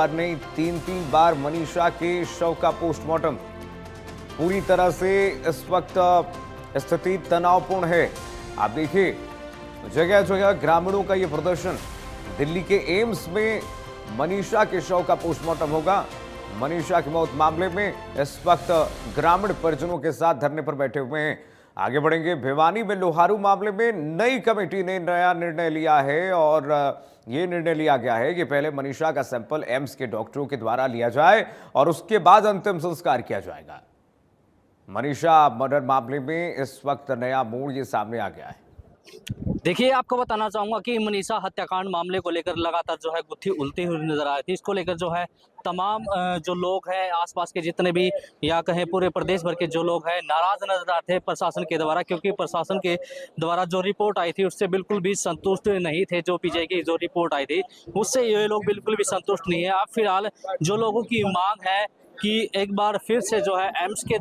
ने तीन बार मनीषा के शव का पोस्टमार्टम। पूरी तरह से इस वक्त स्थिति तनावपूर्ण है। आप देखिए जगह जगह ग्रामीणों का यह प्रदर्शन। दिल्ली के एम्स में मनीषा के शव का पोस्टमार्टम होगा। मनीषा की मौत मामले में इस वक्त ग्रामीण परिजनों के साथ धरने पर बैठे हुए हैं। आगे बढ़ेंगे। भिवानी में लोहारू मामले में नई कमेटी ने नया निर्णय लिया है और यह निर्णय लिया गया है कि पहले मनीषा का सैंपल एम्स के डॉक्टरों के द्वारा लिया जाए और उसके बाद अंतिम संस्कार किया जाएगा। मनीषा मर्डर मामले में इस वक्त नया मोड़ ये सामने आ गया है। देखिए, आपको बताना चाहूँगा कि मनीषा हत्याकांड मामले को लेकर लगातार जो है गुत्थी उलटी हुई नजर आ रही थी। इसको लेकर जो है तमाम जो लोग हैं आसपास के जितने भी या कहें पूरे प्रदेश भर के जो लोग हैं नाराज नजर आते हैं प्रशासन के द्वारा, क्योंकि प्रशासन के द्वारा जो रिपोर्ट आई थी उससे बिल्कुल भी संतुष्ट नहीं थे। जो पीजीआई की जो रिपोर्ट आई थी उससे ये लोग बिल्कुल भी संतुष्ट नहीं है। अब फिलहाल जो लोगों की मांग है कि एक बार फिर से जो है एम्स के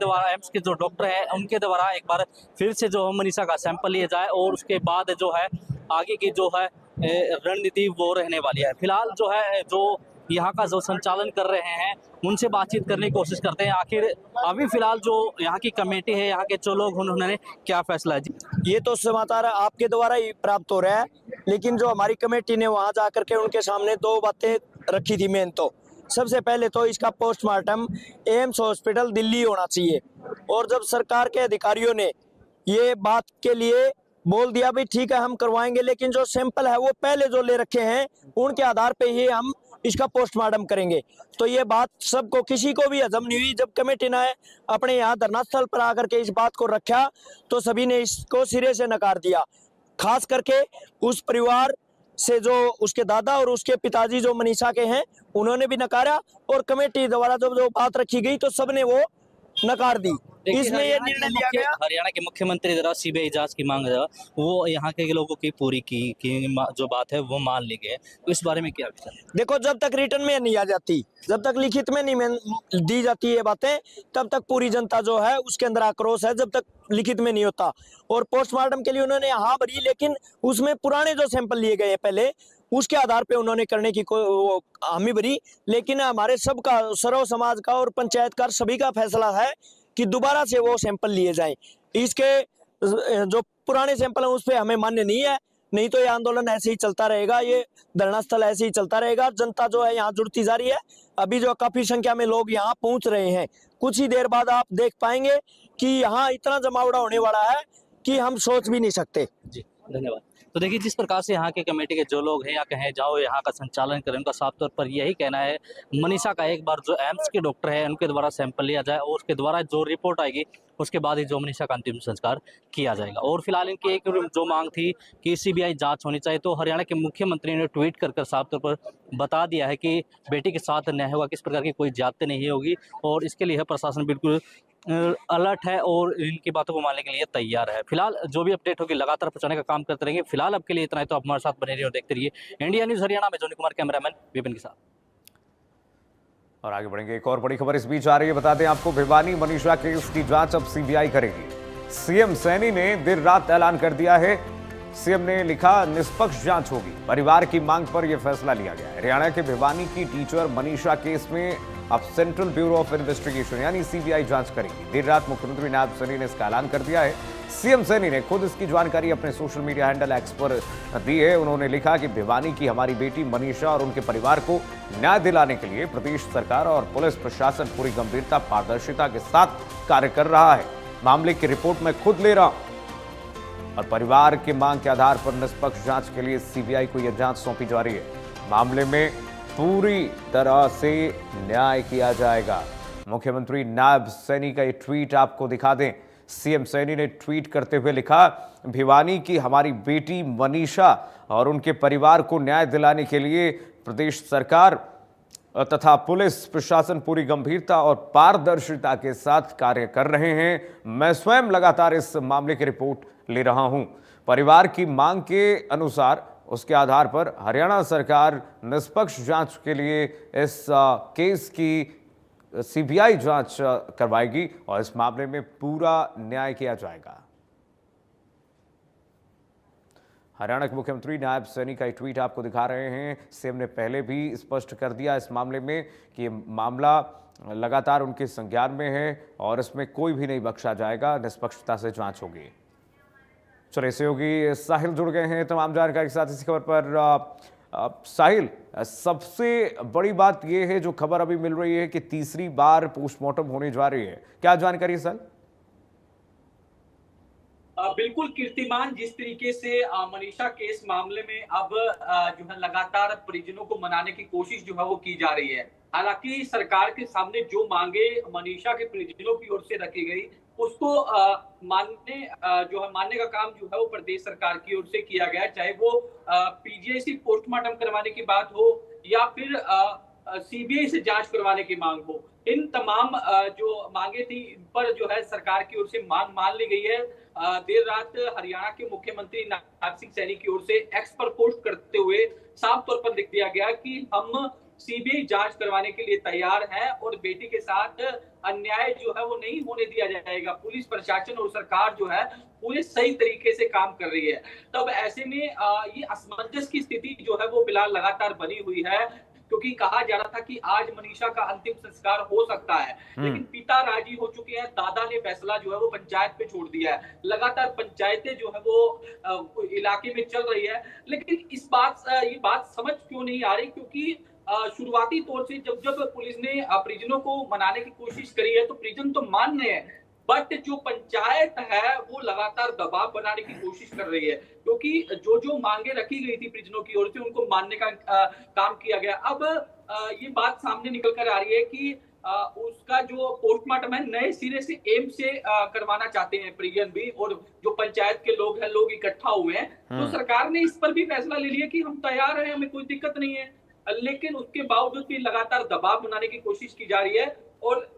जो डॉक्टर हैं उनके द्वारा एक बार फिर से जो मनीषा का सैंपल लिया जाए और उसके बाद जो है आगे की जो है रणनीति वो रहने वाली है। फिलहाल जो है जो यहाँ का जो संचालन कर रहे हैं उनसे बातचीत करने की कोशिश करते हैं। आखिर अभी फिलहाल जो यहाँ की कमेटी है, यहाँ के जो लोग उन्होंने क्या फैसला है। ये तो समाचार आपके द्वारा ही प्राप्त हो रहा है, लेकिन जो हमारी कमेटी ने वहां जाकर के उनके सामने दो बातें रखी थी। मेन तो सबसे पहले तो इसका पोस्टमार्टम एम्स हॉस्पिटल दिल्ली होना चाहिए। और जब सरकार के अधिकारियों ने ये बात के लिए बोल दिया भी ठीक है हम करवाएंगे, लेकिन जो सैंपल है वो पहले जो ले रखे हैं उनके आधार पे ही हम इसका पोस्टमार्टम करेंगे, तो ये बात सबको किसी को भी हजम नहीं हुई। जब कमेटी ने अपने यहाँ धरना स्थल पर आकर के इस बात को रखा तो सभी ने इसको सिरे से नकार दिया। खास करके उस परिवार से जो उसके दादा और उसके पिताजी जो मनीषा के हैं उन्होंने भी नकारा, और कमेटी द्वारा जब जो बात रखी गई तो सबने वो नकार दी। इसमें ये निर्णय लिया गया। हरियाणा के मुख्यमंत्री द्वारा सीबीआई जांच की मांग है, वो यहाँ के लोगों की पूरी की जो बात है वो मान ली गई। तो इस बारे में क्या विचार है? देखो, जब तक रिटर्न में नहीं आ जाती, जब तक लिखित में नहीं दी जाती ये बातें, तब तक पूरी जनता जो है उसके अंदर आक्रोश है, जब तक लिखित में नहीं होता। और पोस्टमार्टम के लिए उन्होंने हाँ भरी, लेकिन उसमें पुराने जो सैंपल लिए गए पहले उसके आधार पे उन्होंने करने की हामी भरी। लेकिन हमारे सबका, सर्व समाज का और पंचायत का सभी का फैसला है कि दोबारा से वो सैंपल लिए जाएं। इसके जो पुराने सैंपल हैं उस पर हमें मान्य नहीं है। नहीं तो ये आंदोलन ऐसे ही चलता रहेगा, ये धरना स्थल ऐसे ही चलता रहेगा। जनता जो है यहाँ जुड़ती जा रही है। अभी जो काफी संख्या में लोग यहाँ पहुंच रहे हैं, कुछ ही देर बाद आप देख पाएंगे कि यहाँ इतना जमावड़ा होने वाला है कि हम सोच भी नहीं सकते। जी धन्यवाद। तो देखिए, जिस प्रकार से यहाँ के कमेटी के जो लोग हैं या कहें जाओ यहाँ का संचालन करें, उनका साफ तौर पर यही कहना है मनीषा का एक बार जो एम्स के डॉक्टर है उनके द्वारा सैंपल लिया जाए और उसके द्वारा जो रिपोर्ट आएगी उसके बाद ही जो मनीषा का अंतिम संस्कार किया जाएगा। और फिलहाल इनकी एक जो मांग थी कि सीबीआई जांच होनी चाहिए, तो हरियाणा के मुख्यमंत्री ने ट्वीट कर साफ तौर पर बता दिया है कि बेटी के साथ न्याय होगा, किस प्रकार की कोई ज्यादती नहीं होगी और इसके लिए प्रशासन बिल्कुल अलर्ट है और इनकी बातों को मानने के लिए तैयार है। फिलहाल जो भी अपडेट होगी लगातार पहुंचाने का काम करते रहेंगे। फिलहाल अब के लिए इतना ही, तो आप हमारे साथ बने रहिए और देखते रहिए इंडिया न्यूज हरियाणा में। जोनी कुमार कैमरामैन विपिन के साथ। और आगे बढ़ेंगे। एक और बड़ी खबर इस बीच आ रही है। बता दें आपको, भिवानी मनीषा केस की जांच अब सीबीआई करेगी। सीएम सैनी ने देर रात ऐलान कर दिया है। सीएम ने लिखा निष्पक्ष जांच होगी। परिवार की मांग पर यह फैसला लिया गया है। हरियाणा के भिवानी की टीचर मनीषा केस में अब सेंट्रल ब्यूरो ऑफ इन्वेस्टिगेशन यानी सीबीआई जांच करेगी। देर रात मुख्यमंत्री नायब सैनी ने इसका ऐलान कर दिया है। सीएम सैनी ने खुद इसकी जानकारी अपने सोशल मीडिया हैंडल एक्स पर दी है। उन्होंने लिखा कि भिवानी की हमारी बेटी मनीषा और उनके परिवार को न्याय दिलाने के लिए प्रदेश सरकार और पुलिस प्रशासन पूरी गंभीरता पारदर्शिता के साथ कार्य कर रहा है। मामले की रिपोर्ट मैं खुद ले रहा हूं और परिवार की मांग के आधार पर निष्पक्ष जांच के लिए सीबीआई को यह जांच सौंपी जा रही है। मामले में पूरी तरह से न्याय किया जाएगा। मुख्यमंत्री नायब सैनी का ये ट्वीट आपको दिखा दें। सीएम सैनी ने ट्वीट करते हुए लिखा, भिवानी की हमारी बेटी मनीषा और उनके परिवार को न्याय दिलाने के लिए प्रदेश सरकार तथा पुलिस प्रशासन पूरी गंभीरता और पारदर्शिता के साथ कार्य कर रहे हैं। मैं स्वयं लगातार इस मामले की रिपोर्ट ले रहा हूं। परिवार की मांग के अनुसार उसके आधार पर हरियाणा सरकार निष्पक्ष जांच के लिए इस केस की सीबीआई जांच करवाएगी और इस मामले में पूरा न्याय किया जाएगा। हरियाणा के मुख्यमंत्री नायब सैनी का एक ट्वीट आपको दिखा रहे हैं। सीएम ने पहले भी स्पष्ट कर दिया इस मामले में कि ये मामला लगातार उनके संज्ञान में है और इसमें कोई भी नहीं बख्शा जाएगा, निष्पक्षता से जांच होगी। चलिए, सहयोगी साहिल जुड़ गए हैं तमाम जानकारी के साथ इसी खबर पर। साहिल, सबसे बड़ी बात यह है जो खबर अभी मिल रही है कि तीसरी बार पोस्टमार्टम होने जा रही है, क्या जानकारी है सर? बिल्कुल कीर्तिमान, जिस तरीके से मनीषा केस मामले में अब जो है लगातार परिजनों को मनाने की कोशिश जो है वो की जा रही है। हालांकि सरकार के सामने जो मांगे मनीषा के परिजनों की ओर से रखी गई उसको मानने का काम जो है वो प्रदेश सरकार की ओर से किया गया, चाहे वो पीजीआई पोस्टमार्टम करवाने की बात हो या फिर सीबीआई से जांच करवाने की मांग हो। इन तमाम जो मांगे थी इन पर जो है सरकार की ओर से मांग मान ली गई है। देर रात हरियाणा के मुख्यमंत्री नायब सिंह सैनी की ओर से एक्स पर पोस्ट करते हुए साफ तौर पर लिख दिया गया कि हम सीबीआई जांच करवाने के लिए तैयार हैं और बेटी के साथ अन्याय जो है वो नहीं होने दिया जाएगा। पुलिस प्रशासन और सरकार जो है पूरे सही तरीके से काम कर रही है। तब ऐसे में ये असमंजस की स्थिति जो है वो फिलहाल लगातार बनी हुई है, क्योंकि कहा जा रहा था कि आज मनीषा का अंतिम संस्कार हो सकता है, लेकिन पिता राजी हो चुके हैं, दादा ने फैसला जो है वो पंचायत पे छोड़ दिया है। लगातार पंचायतें जो है वो इलाके में चल रही है, लेकिन ये बात समझ क्यों नहीं आ रही, क्योंकि शुरुआती तौर से जब पुलिस ने परिजनों को मनाने की कोशिश करी है तो परिजन तो मान रहे हैं, बट जो पंचायत है वो लगातार दबाव बनाने की कोशिश कर रही है, क्योंकि जो मांगे रखी गई थी परिजनों की ओर से उनको मानने का काम किया गया। अब ये बात सामने निकल कर आ रही है कि उसका जो पोस्टमार्टम है नए सिरे से एम्स से करवाना चाहते हैं परिजन भी, और जो पंचायत के लोग हैं, लोग इकट्ठा हुए हैं। तो सरकार ने इस पर भी फैसला ले लिया कि हम तैयार हैं, हमें कोई दिक्कत नहीं है, लेकिन उसके बावजूद भी लगातार दबाव बनाने की कोशिश की जा रही है। और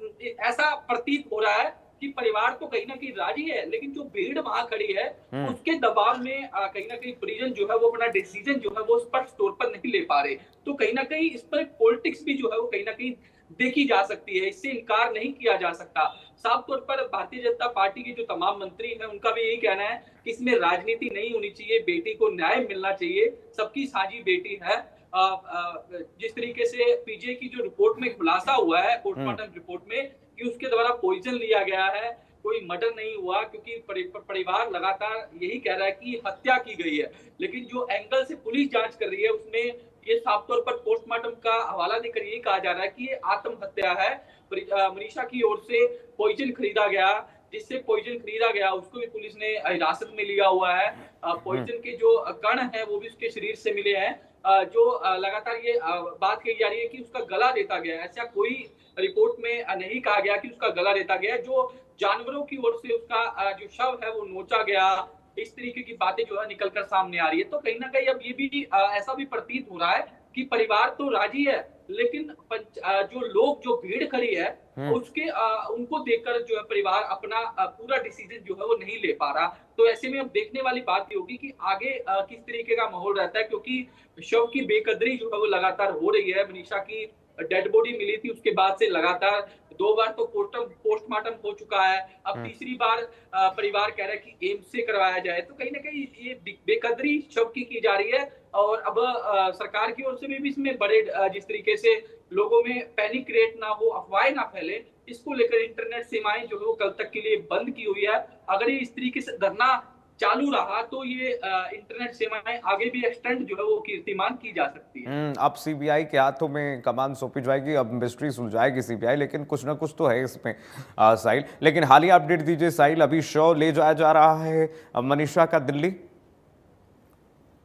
ऐसा प्रतीत हो रहा है कि परिवार तो कहीं ना कहीं राजी है, लेकिन जो भीड़ वहां खड़ी है उसके दबाव में कहीं ना कहीं परिजन जो है वो अपना डिसीजन जो है वो स्पष्ट तौर पर नहीं ले पा रहे। तो कहीं ना कहीं इस पर पॉलिटिक्स भी जो है वो कहीं ना कहीं देखी जा सकती है, इससे इनकार नहीं किया जा सकता। साफ तौर पर भारतीय जनता पार्टी के जो तमाम मंत्री हैं उनका भी यही कहना है कि इसमें राजनीति नहीं होनी चाहिए, बेटी को न्याय मिलना चाहिए, सबकी साझी बेटी है। जिस तरीके से पीजीआई की जो रिपोर्ट में खुलासा हुआ है पोस्टमार्टम रिपोर्ट में कि उसके द्वारा पॉइजन लिया गया है, कोई मर्डर नहीं हुआ, क्योंकि परिवार लगातार यही कह रहा है कि हत्या की गई है, लेकिन जो एंगल से पुलिस जांच कर रही है उसमें ये साफ तौर पर पोस्टमार्टम का हवाला देकर यही कहा जा रहा है कि ये आत्महत्या है। मनीषा की ओर से पॉइजन खरीदा गया, जिससे पॉइजन खरीदा गया उसको भी पुलिस ने हिरासत में लिया हुआ है। पॉइजन के जो कण है वो भी उसके शरीर से मिले हैं। जो लगातार ये बात कही जा रही है कि उसका गला रेता गया, ऐसा कोई रिपोर्ट में नहीं कहा गया कि उसका गला रेता गया, जो जानवरों की ओर से उसका जो शव है वो नोचा गया, इस तरीके की बातें जो है निकलकर सामने आ रही है। तो कहीं ना कहीं अब ये भी ऐसा भी प्रतीत हो रहा है कि परिवार तो राजी है, लेकिन जो लोग जो भीड़ खड़ी है उसके उनको देखकर जो है परिवार अपना पूरा डिसीजन जो है वो नहीं ले पा रहा। तो ऐसे में अब देखने वाली बात ये होगी कि आगे किस तरीके का माहौल रहता है, क्योंकि शव की बेकदरी जो है वो लगातार हो रही है। मनीषा की डेड बॉडी मिली थी, उसके बाद से लगातार 2 बार तो पोस्टमार्टम हो चुका है, अब तीसरी बार परिवार कह रहा है कि एम्स से करवाया जाए। तो कहीं ना कहीं ये बेकदरी शव की जा रही है, और अब सरकार की ओर से भी इसमें बड़े जिस तरीके से लोगों में पैनिक क्रिएट ना हो, अफवाहें ना फैले, इसको लेकर इंटरनेट सेवाएं जो है वो कल तक के लिए बंद की हुई है। अगर ये इस तरीके से धरना चालू रहा तो ये इंटरनेट सेवाएं आगे भी एक्सटेंड जो है वो कीर्तिमान की जा सकती है। अब सीबीआई के हाथों में कमान सौंपी जाएगी, अब मिस्ट्री सुलझाएगी सीबीआई, लेकिन कुछ ना कुछ तो है इसमें साहिल। लेकिन हालिया अपडेट दीजिए साहिल, अभी शव ले जाया जा रहा है मनीषा का दिल्ली?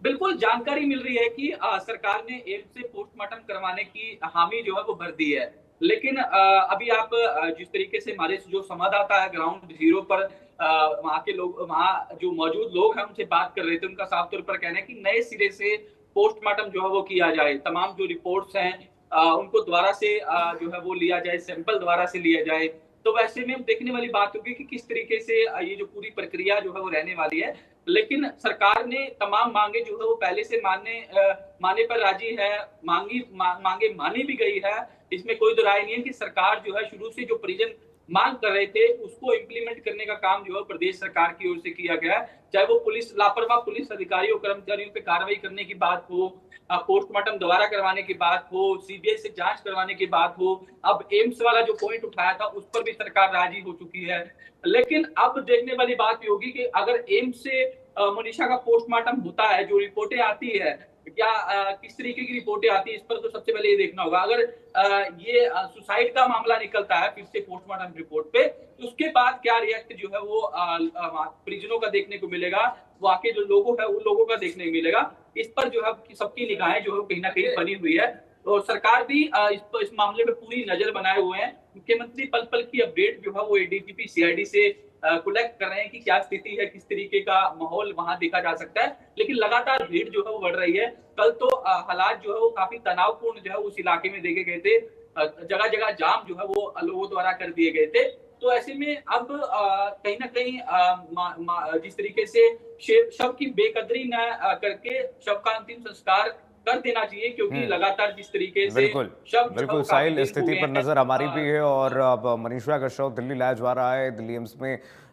बिल्कुल, जानकारी मिल रही है कि सरकार ने एम्स से पोस्टमार्टम करवाने की हामी जो है वो भर दी है, लेकिन अभी आप जिस तरीके से हमारे जो संवाददाता है ग्राउंड जीरो पर वहां के लोग, वहां जो मौजूद लोग हैं उनसे बात कर रहे थे, उनका साफ तौर पर कहना है कि नए सिरे से पोस्टमार्टम जो है वो किया जाए, तमाम जो रिपोर्ट्स हैं उनको दोबारा से जो है वो लिया जाए, सैंपल दोबारा से लिया जाए। तो वैसे में देखने वाली बात होगी कि किस तरीके से ये जो पूरी प्रक्रिया जो है वो रहने वाली है। लेकिन सरकार ने तमाम मांगे जो है वो पहले से मानने पर राजी है, मांगे मानी भी गई है, इसमें कोई दो राय नहीं है कि सरकार जो है शुरू से जो परिजन मांग कर रहे थे उसको इम्प्लीमेंट करने का काम जो है प्रदेश सरकार की ओर से किया गया है। चाहे वो लापरवाह पुलिस अधिकारियों कर्मचारियों पे कार्रवाई करने की बात हो, पोस्टमार्टम दोबारा करवाने की बात हो, सीबीआई से जांच करवाने की बात हो, अब एम्स वाला जो पॉइंट उठाया था उस पर भी सरकार राजी हो चुकी है। लेकिन अब देखने वाली बात ये होगी कि अगर एम्स से मनीषा का पोस्टमार्टम होता है, जो रिपोर्टें आती है या किस तरीके की रिपोर्टें आती है, इस पर तो सबसे पहले ये देखना होगा। अगर ये सुसाइड का मामला निकलता है फिर से पोस्टमार्टम रिपोर्ट पे, तो उसके बाद क्या रिएक्ट जो है वो परिजनों का देखने को मिलेगा, वहाँ जो लोगों है उन लोगों का देखने को मिलेगा। इस पर जो है सबकी निगाहें जो है कहीं ना कहीं बनी हुई है और सरकार भी इस मामले में पूरी नजर बनाए हुए हैं। मुख्यमंत्री पल पल की अपडेट जो है वो एडीजीपी सीआईडी से कलेक्ट कर रहे हैं कि क्या स्थिति है, किस तरीके का माहौल वहां देखा जा सकता है। लेकिन लगातार भीड़ जो है वो बढ़ रही है। कल तो हालात जो है वो काफी तनावपूर्ण जो है उस इलाके में देखे गए थे। जगह जगह जाम जो है वो लोगों द्वारा कर दिए गए थे। तो ऐसे में अब कहीं ना कहीं जिस तरीके से शव की बेकदरी न करके शव का अंतिम संस्कार कर देना चाहिए, क्योंकि लगातार जिस तरीके से बिल्कुल शव जो है बिल्कुल वो काफी साहिल, दिन स्थिति हुए पर हैं। नजर हमारी भी है और अब मनीषा का शव दिल्ली लाया जा रहा है। दिल्ली एम्स में